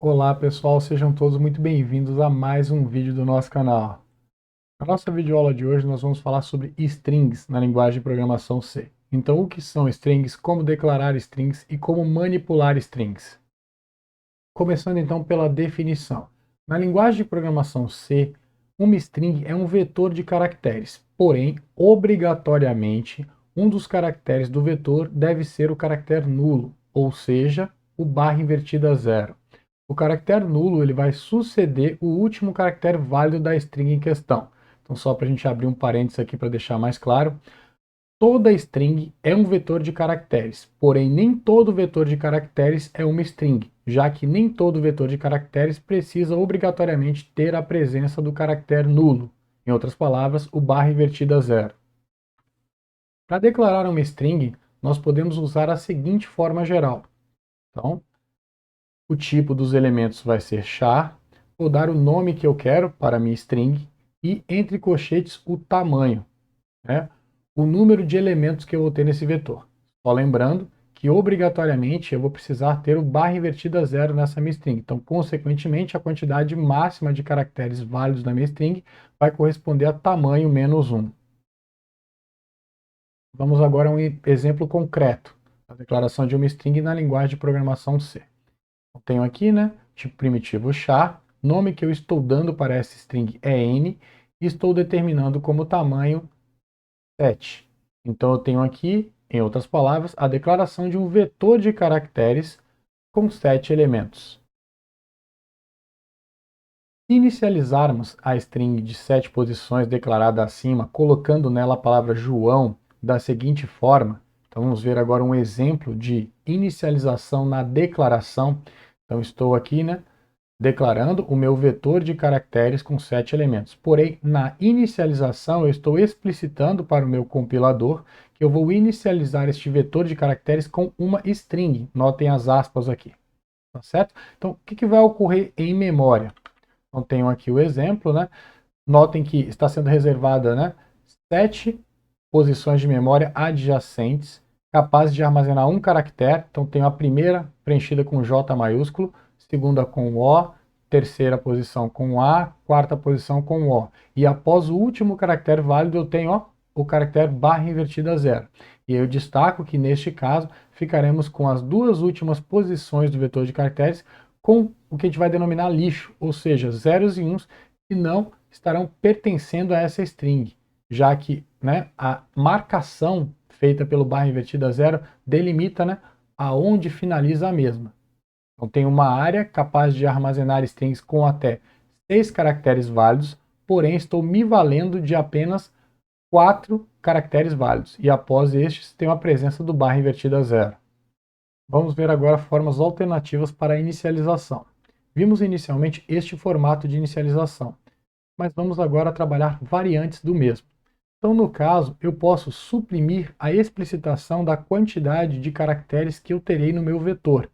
Olá pessoal, sejam todos muito bem-vindos a mais um vídeo do nosso canal. Na nossa videoaula de hoje nós vamos falar sobre strings na linguagem de programação C. Então o que são strings, como declarar strings e como manipular strings. Começando então pela definição. Na linguagem de programação C, uma string é um vetor de caracteres, porém, obrigatoriamente, um dos caracteres do vetor deve ser o caractere nulo, ou seja, o barra invertida zero. O caractere nulo ele vai suceder o último caractere válido da string em questão. Então, só para a gente abrir um parênteses aqui para deixar mais claro, toda string é um vetor de caracteres, porém nem todo vetor de caracteres é uma string, já que nem todo vetor de caracteres precisa obrigatoriamente ter a presença do caractere nulo, em outras palavras, o barra invertida zero. Para declarar uma string, nós podemos usar a seguinte forma geral. Então, o tipo dos elementos vai ser char, vou dar o nome que eu quero para a minha string e, entre colchetes, o tamanho, né? O número de elementos que eu vou ter nesse vetor. Só lembrando que, obrigatoriamente, eu vou precisar ter o barra invertida zero nessa minha string. Então, consequentemente, a quantidade máxima de caracteres válidos na minha string vai corresponder a tamanho menos 1. Vamos agora a um exemplo concreto, a declaração de uma string na linguagem de programação C. Eu tenho aqui, né, tipo primitivo char, nome que eu estou dando para essa string é n, e estou determinando como tamanho 7. Então eu tenho aqui, em outras palavras, a declaração de um vetor de caracteres com 7 elementos. Se inicializarmos a string de 7 posições declarada acima, colocando nela a palavra João da seguinte forma, então vamos ver agora um exemplo de inicialização na declaração. Então estou aqui, né, declarando o meu vetor de caracteres com 7 elementos. Porém, na inicialização, eu estou explicitando para o meu compilador que eu vou inicializar este vetor de caracteres com uma string. Notem as aspas aqui. Tá certo? Então, o que vai ocorrer em memória? Então, tenho aqui o exemplo, né? Notem que está sendo reservada, né, 7 posições de memória adjacentes, capazes de armazenar um caractere. Então, tenho a primeira preenchida com J maiúsculo, segunda com O, terceira posição com A, quarta posição com O. E após o último caractere válido, eu tenho o caractere barra invertida zero. E eu destaco que, neste caso, ficaremos com as duas últimas posições do vetor de caracteres com o que a gente vai denominar lixo, ou seja, zeros e uns, que não estarão pertencendo a essa string, já que, né, a marcação feita pelo barra invertida zero delimita, né, aonde finaliza a mesma. Então tem uma área capaz de armazenar strings com até 6 caracteres válidos, porém estou me valendo de apenas 4 caracteres válidos, e após estes tenho a presença do barra invertida zero. Vamos ver agora formas alternativas para a inicialização. Vimos inicialmente este formato de inicialização, mas vamos agora trabalhar variantes do mesmo. Então, no caso, eu posso suprimir a explicitação da quantidade de caracteres que eu terei no meu vetor.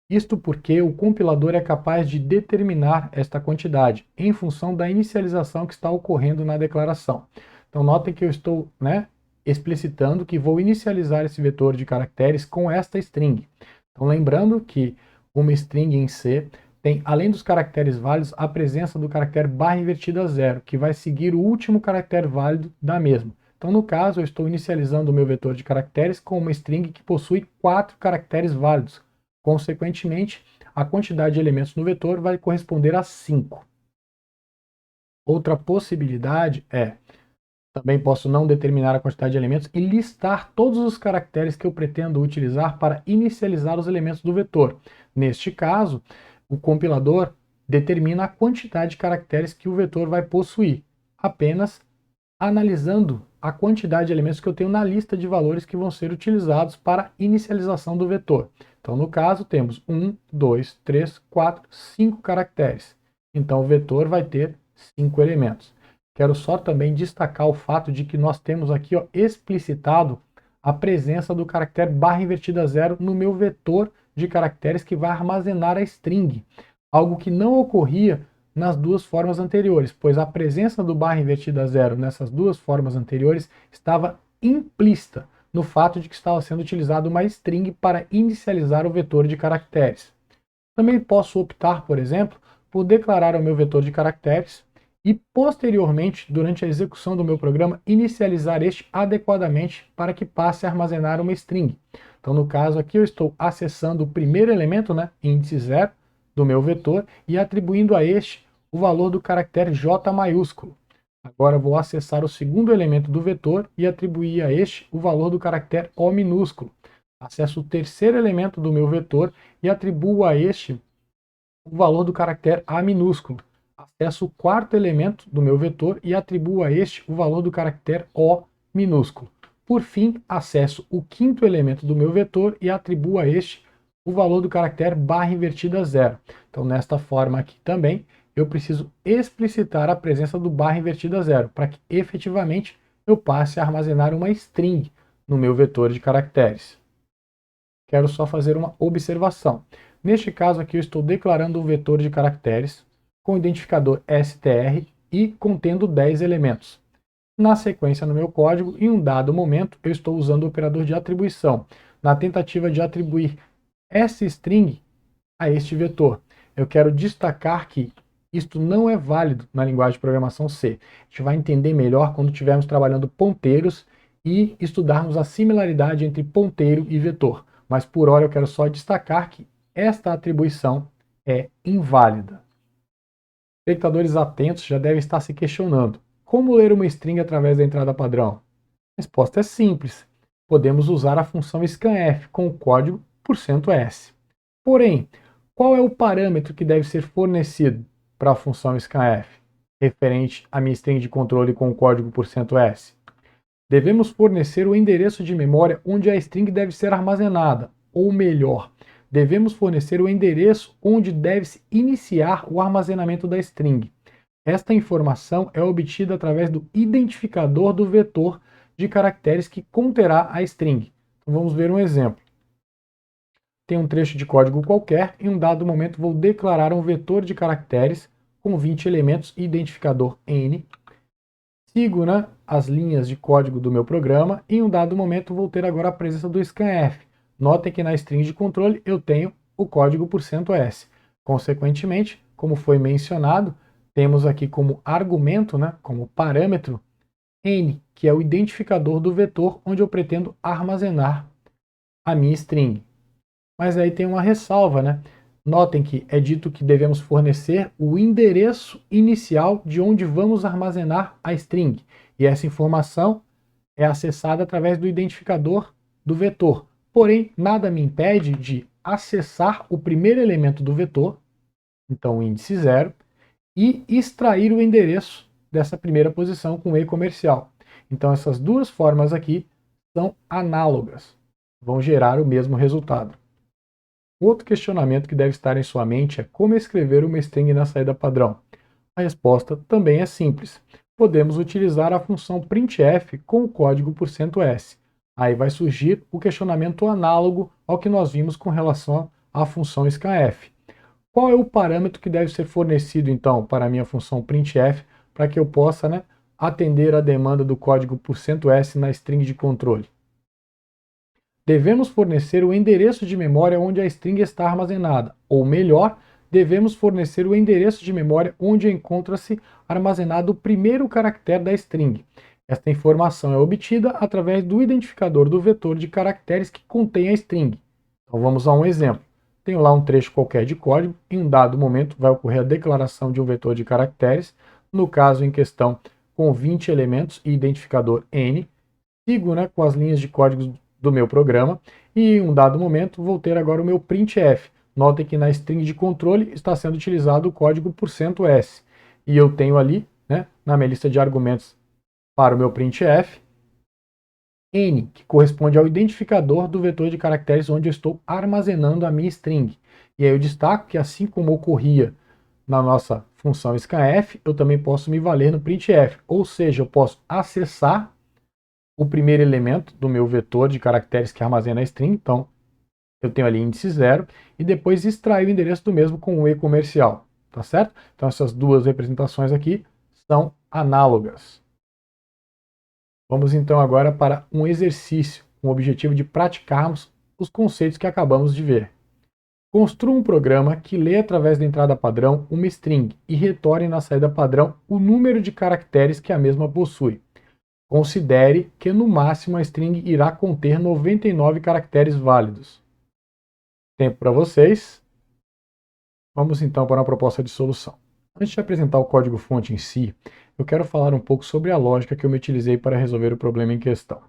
Isto porque o compilador é capaz de determinar esta quantidade em função da inicialização que está ocorrendo na declaração. Então, notem que eu estou, né, explicitando que vou inicializar esse vetor de caracteres com esta string. Então, lembrando que uma string em C tem, além dos caracteres válidos, a presença do caractere barra invertida zero, que vai seguir o último caractere válido da mesma. Então, no caso, eu estou inicializando o meu vetor de caracteres com uma string que possui 4 caracteres válidos. Consequentemente, a quantidade de elementos no vetor vai corresponder a 5. Outra possibilidade é, também posso não determinar a quantidade de elementos e listar todos os caracteres que eu pretendo utilizar para inicializar os elementos do vetor. Neste caso, o compilador determina a quantidade de caracteres que o vetor vai possuir, apenas analisando a quantidade de elementos que eu tenho na lista de valores que vão ser utilizados para inicialização do vetor. Então, no caso, temos 1, 2, 3, 4, 5 caracteres. Então, o vetor vai ter 5 elementos. Quero só também destacar o fato de que nós temos aqui explicitado a presença do caractere barra invertida zero no meu vetor de caracteres que vai armazenar a string, algo que não ocorria nas duas formas anteriores, pois a presença do barra invertida zero nessas duas formas anteriores estava implícita no fato de que estava sendo utilizada uma string para inicializar o vetor de caracteres. Também posso optar, por exemplo, por declarar o meu vetor de caracteres e, posteriormente, durante a execução do meu programa, inicializar este adequadamente para que passe a armazenar uma string. Então, no caso aqui, eu estou acessando o primeiro elemento, né, índice 0, do meu vetor e atribuindo a este o valor do caractere J maiúsculo. Agora vou acessar o segundo elemento do vetor e atribuir a este o valor do caractere O minúsculo. Acesso o terceiro elemento do meu vetor e atribuo a este o valor do caractere A minúsculo. Acesso o quarto elemento do meu vetor e atribuo a este o valor do caractere O minúsculo. Por fim, acesso o quinto elemento do meu vetor e atribuo a este o valor do caractere barra invertida 0. Então, nesta forma aqui também, eu preciso explicitar a presença do barra invertida 0, para que efetivamente eu passe a armazenar uma string no meu vetor de caracteres. Quero só fazer uma observação. Neste caso aqui eu estou declarando um vetor de caracteres com identificador str e contendo 10 elementos. Na sequência no meu código, em um dado momento, eu estou usando o operador de atribuição, na tentativa de atribuir essa string a este vetor. Eu quero destacar que isto não é válido na linguagem de programação C. A gente vai entender melhor quando estivermos trabalhando ponteiros e estudarmos a similaridade entre ponteiro e vetor. Mas por hora eu quero só destacar que esta atribuição é inválida. Espectadores atentos já devem estar se questionando: como ler uma string através da entrada padrão? A resposta é simples. Podemos usar a função scanf com o código %s. Porém, qual é o parâmetro que deve ser fornecido para a função scanf, referente à minha string de controle com o código %s? Devemos fornecer o endereço de memória onde a string deve ser armazenada, ou melhor, devemos fornecer o endereço onde deve-se iniciar o armazenamento da string. Esta informação é obtida através do identificador do vetor de caracteres que conterá a string. Então, vamos ver um exemplo. Tem um trecho de código qualquer, em um dado momento vou declarar um vetor de caracteres com 20 elementos e identificador n. Sigo, né, as linhas de código do meu programa e em um dado momento vou ter agora a presença do scanf. Notem que na string de controle eu tenho o código %s. Consequentemente, como foi mencionado, temos aqui como argumento, né, como parâmetro, n, que é o identificador do vetor onde eu pretendo armazenar a minha string. Mas aí tem uma ressalva, né? Notem que é dito que devemos fornecer o endereço inicial de onde vamos armazenar a string. E essa informação é acessada através do identificador do vetor. Porém, nada me impede de acessar o primeiro elemento do vetor, então o índice 0, e extrair o endereço dessa primeira posição com e comercial. Então essas duas formas aqui são análogas, vão gerar o mesmo resultado. Outro questionamento que deve estar em sua mente é como escrever uma string na saída padrão. A resposta também é simples. Podemos utilizar a função printf com o código %s. Aí vai surgir o questionamento análogo ao que nós vimos com relação à função scanf. Qual é o parâmetro que deve ser fornecido, então, para a minha função printf, para que eu possa, né, atender a demanda do código %s na string de controle? Devemos fornecer o endereço de memória onde a string está armazenada, ou melhor, devemos fornecer o endereço de memória onde encontra-se armazenado o primeiro caractere da string. Esta informação é obtida através do identificador do vetor de caracteres que contém a string. Então vamos a um exemplo. Tenho lá um trecho qualquer de código, em um dado momento vai ocorrer a declaração de um vetor de caracteres, no caso em questão com 20 elementos e identificador n. Sigo, né, com as linhas de código do meu programa e em um dado momento vou ter agora o meu printf. Notem que na string de controle está sendo utilizado o código %s e eu tenho ali, né, na minha lista de argumentos para o meu printf, n, que corresponde ao identificador do vetor de caracteres onde eu estou armazenando a minha string. E aí eu destaco que assim como ocorria na nossa função scanf, eu também posso me valer no printf, ou seja, eu posso acessar o primeiro elemento do meu vetor de caracteres que armazena a string, então eu tenho ali índice 0, e depois extrair o endereço do mesmo com o e comercial, tá certo? Então essas duas representações aqui são análogas. Vamos então agora para um exercício com o objetivo de praticarmos os conceitos que acabamos de ver. Construa um programa que lê através da entrada padrão uma string e retorne na saída padrão o número de caracteres que a mesma possui. Considere que no máximo a string irá conter 99 caracteres válidos. Tempo para vocês. Vamos então para uma proposta de solução. Antes de apresentar o código-fonte em si, eu quero falar um pouco sobre a lógica que eu me utilizei para resolver o problema em questão.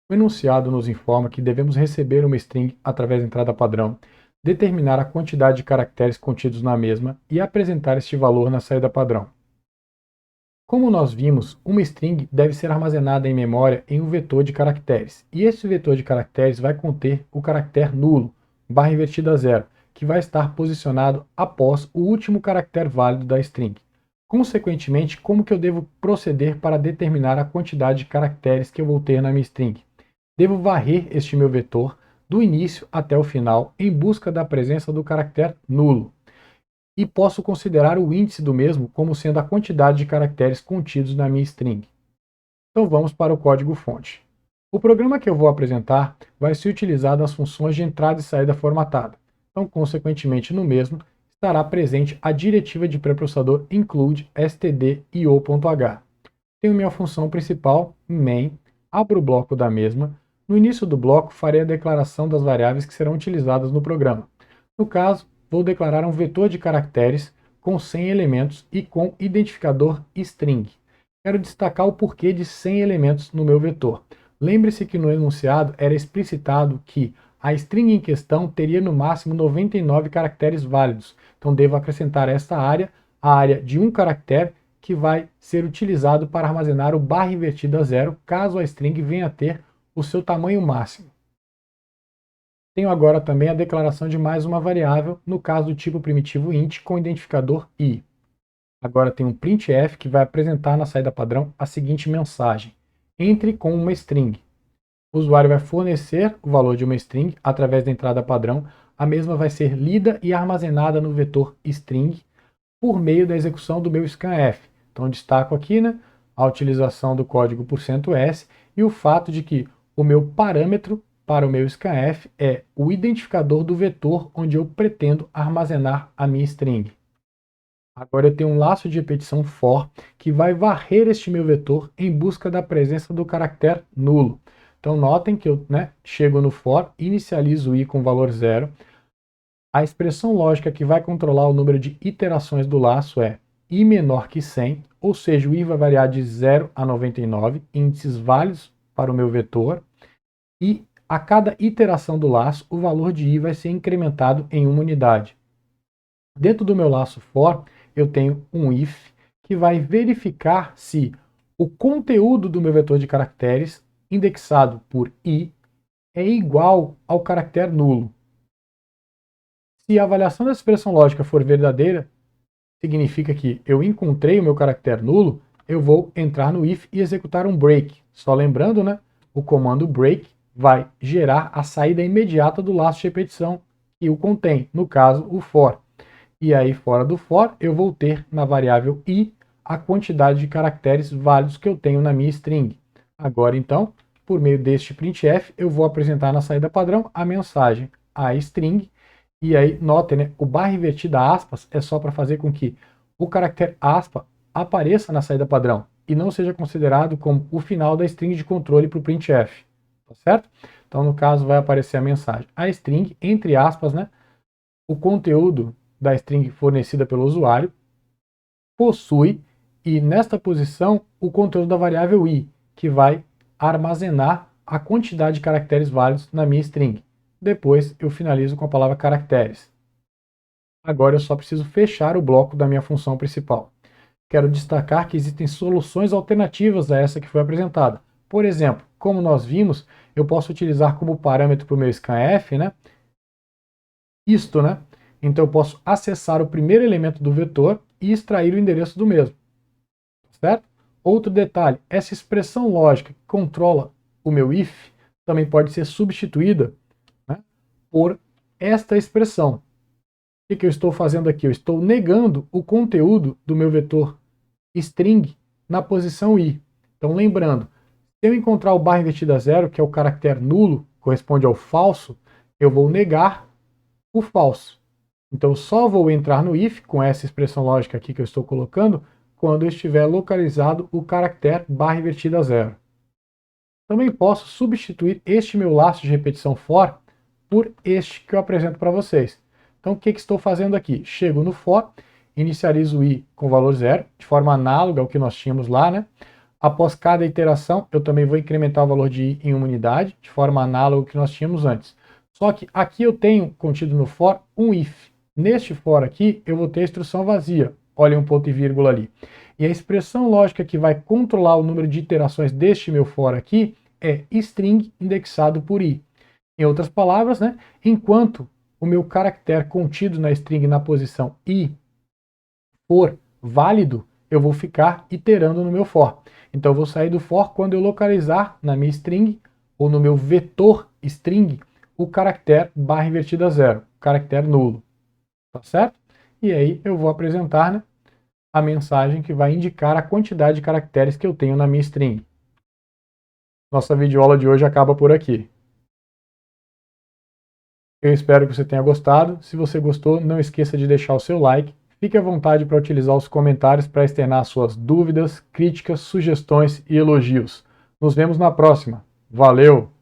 O enunciado nos informa que devemos receber uma string através da entrada padrão, determinar a quantidade de caracteres contidos na mesma e apresentar este valor na saída padrão. Como nós vimos, uma string deve ser armazenada em memória em um vetor de caracteres, e esse vetor de caracteres vai conter o caractere nulo, barra invertida zero, que vai estar posicionado após o último caractere válido da string. Consequentemente, como que eu devo proceder para determinar a quantidade de caracteres que eu vou ter na minha string? Devo varrer este meu vetor do início até o final em busca da presença do caractere nulo. E posso considerar o índice do mesmo como sendo a quantidade de caracteres contidos na minha string. Então vamos para o código-fonte. O programa que eu vou apresentar vai ser utilizado as funções de entrada e saída formatada. Então, consequentemente, no mesmo estará presente a diretiva de preprocessador include stdio.h. Tenho minha função principal, main, abro o bloco da mesma. No início do bloco, farei a declaração das variáveis que serão utilizadas no programa. No caso, vou declarar um vetor de caracteres com 100 elementos e com identificador string. Quero destacar o porquê de 100 elementos no meu vetor. Lembre-se que no enunciado era explicitado que a string em questão teria no máximo 99 caracteres válidos. Então devo acrescentar esta área, a área de um caractere, que vai ser utilizado para armazenar o barra invertida zero, caso a string venha a ter o seu tamanho máximo. Tenho agora também a declaração de mais uma variável, no caso do tipo primitivo int com identificador i. Agora tem um printf que vai apresentar na saída padrão a seguinte mensagem: entre com uma string. O usuário vai fornecer o valor de uma string através da entrada padrão, a mesma vai ser lida e armazenada no vetor string por meio da execução do meu scanf. Então destaco aqui, né, a utilização do código %s e o fato de que o meu parâmetro para o meu scanf é o identificador do vetor onde eu pretendo armazenar a minha string. Agora eu tenho um laço de repetição for que vai varrer este meu vetor em busca da presença do caractere nulo. Então notem que eu chego no for, inicializo o i com valor 0. A expressão lógica que vai controlar o número de iterações do laço é i menor que 100, ou seja, o i vai variar de 0 a 99, índices válidos para o meu vetor, e a cada iteração do laço, o valor de i vai ser incrementado em uma unidade. Dentro do meu laço for, eu tenho um if que vai verificar se o conteúdo do meu vetor de caracteres, indexado por i, é igual ao caractere nulo. Se a avaliação dessa expressão lógica for verdadeira, significa que eu encontrei o meu caractere nulo, eu vou entrar no if e executar um break. Só lembrando, né, o comando break vai gerar a saída imediata do laço de repetição que o contém, no caso, o for. E aí, fora do for, eu vou ter na variável i a quantidade de caracteres válidos que eu tenho na minha string. Agora, então, por meio deste printf, eu vou apresentar na saída padrão a mensagem a string. E aí, notem, né, o barra invertida aspas é só para fazer com que o caractere aspa apareça na saída padrão e não seja considerado como o final da string de controle para o printf. Tá certo? Então, no caso, vai aparecer a mensagem a string, entre aspas, né, o conteúdo da string fornecida pelo usuário, possui, e nesta posição, o conteúdo da variável i, que vai armazenar a quantidade de caracteres válidos na minha string. Depois eu finalizo com a palavra caracteres. Agora eu só preciso fechar o bloco da minha função principal. Quero destacar que existem soluções alternativas a essa que foi apresentada. Por exemplo, como nós vimos, eu posso utilizar como parâmetro para o meu scanf, isto, Então eu posso acessar o primeiro elemento do vetor e extrair o endereço do mesmo, certo? Outro detalhe, essa expressão lógica que controla o meu if também pode ser substituída por esta expressão. O que eu estou fazendo aqui? Eu estou negando o conteúdo do meu vetor string na posição i. Então lembrando, se eu encontrar o barra invertida zero, que é o caractere nulo, corresponde ao falso, eu vou negar o falso. Então eu só vou entrar no if, com essa expressão lógica aqui que eu estou colocando, quando eu estiver localizado o caractere barra invertida a 0. Também posso substituir este meu laço de repetição for por este que eu apresento para vocês. Então o que estou fazendo aqui? Chego no for, inicializo o i com valor 0, de forma análoga ao que nós tínhamos lá, né? Após cada iteração, eu também vou incrementar o valor de i em uma unidade, de forma análoga ao que nós tínhamos antes. Só que aqui eu tenho contido no for um if. Neste for aqui, eu vou ter a instrução vazia. Olha um ponto e vírgula ali. E a expressão lógica que vai controlar o número de iterações deste meu for aqui é string indexado por i. Em outras palavras, né, enquanto o meu caractere contido na string na posição i for válido, eu vou ficar iterando no meu for. Então eu vou sair do for quando eu localizar na minha string ou no meu vetor string o caractere barra invertida a 0, o caractere nulo. Tá certo? E aí eu vou apresentar, né, a mensagem que vai indicar a quantidade de caracteres que eu tenho na minha string. Nossa videoaula de hoje acaba por aqui. Eu espero que você tenha gostado. Se você gostou, não esqueça de deixar o seu like. Fique à vontade para utilizar os comentários para externar suas dúvidas, críticas, sugestões e elogios. Nos vemos na próxima. Valeu!